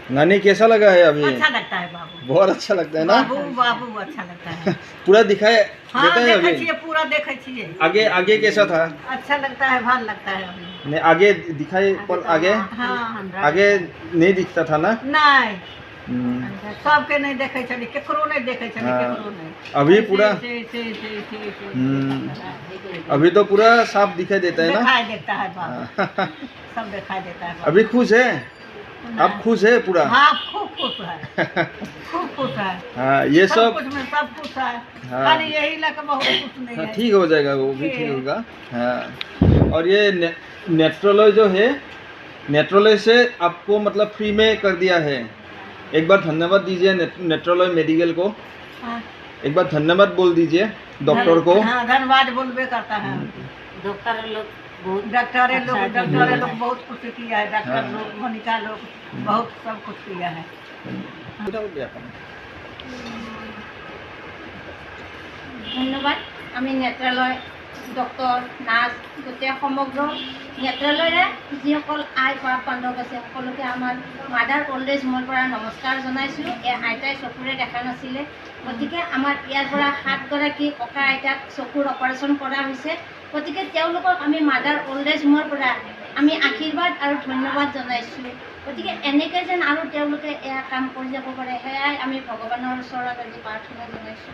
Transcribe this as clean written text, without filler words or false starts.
नानी कैसा लगा है अभी? अच्छा लगता है बाबू, बहुत अच्छा लगता है ना? बाबू बाबू अच्छा लगता है। पूरा दिखाए हाँ देता है देखे अभी? छिए, पूरा देखे छिए। आगे आगे कैसा था? अच्छा लगता है, भाल लगता है अभी। नहीं आगे दिखाए पर आगे हाँ आगे नहीं दिखता था ना? नहीं, हम्म, सबके नहीं देखे छली, केकरो नहीं देखे छली, हाँ। केकरो नहीं। अभी पूरा अभी तो पूरा साफ दिखाई देता है ना? दिखाई देता है बाबू, हाँ। सब दिखाई देता है बाबू। अभी खुश है? आप खुश है पूरा? हाँ खूब खुश है, खूब खुश है। हाँ ये सब कुछ में सब खुश है। हाँ। खाली यही लगा बहुत कुछ नहीं हाँ, है। ठीक हो जाएगा, वो भी ठीक होगा। हाँ और ये नेट्रोलॉय जो है, नेट्रोलॉय से आपको मतलब फ्री में कर दिया है। एक बार धन्यवाद दीजिए नेट्रोलॉय मेडिकल को, हाँ। एक बार धन्यवाद बोल दीजिए डॉक्टर को। हाँ धन्यवाद बोलबे करता है। डॉक्टर लोग डॉक्टरे लोग बहुत कुछ किया है, डॉक्टर हाँ। लोग, मोनिका लोग बहुत सब कुछ किया है। ধন্যবাদ। আমি নেত্ৰালয় ডক্টৰ নাৰ্ছ গোটেই সমগ্ৰ নেত্ৰালয়ৰে যিসকল আই বা বান্ধৱ আছে সকলোকে আমাৰ মাদাৰ অল্ড এজ হোমৰ পৰা নমস্কাৰ জনাইছোঁ। এই আইতাই চকুৰে দেখা নাছিলে, গতিকে আমাৰ ইয়াৰ পৰা 7গৰাকী ককা আইতাক চকুৰ অপাৰেশ্যন কৰা হৈছে। গতিকে তেওঁলোকক আমি মাদাৰ অল্ড এজ হোমৰ পৰা আমি আশীৰ্বাদ আৰু ধন্যবাদ জনাইছোঁ। গতিকে এনেকৈ যেন আৰু তেওঁলোকে এয়া কাম কৰি যাব পাৰে, সেয়াই আমি ভগৱানৰ ওচৰত আজি প্ৰাৰ্থনা জনাইছোঁ।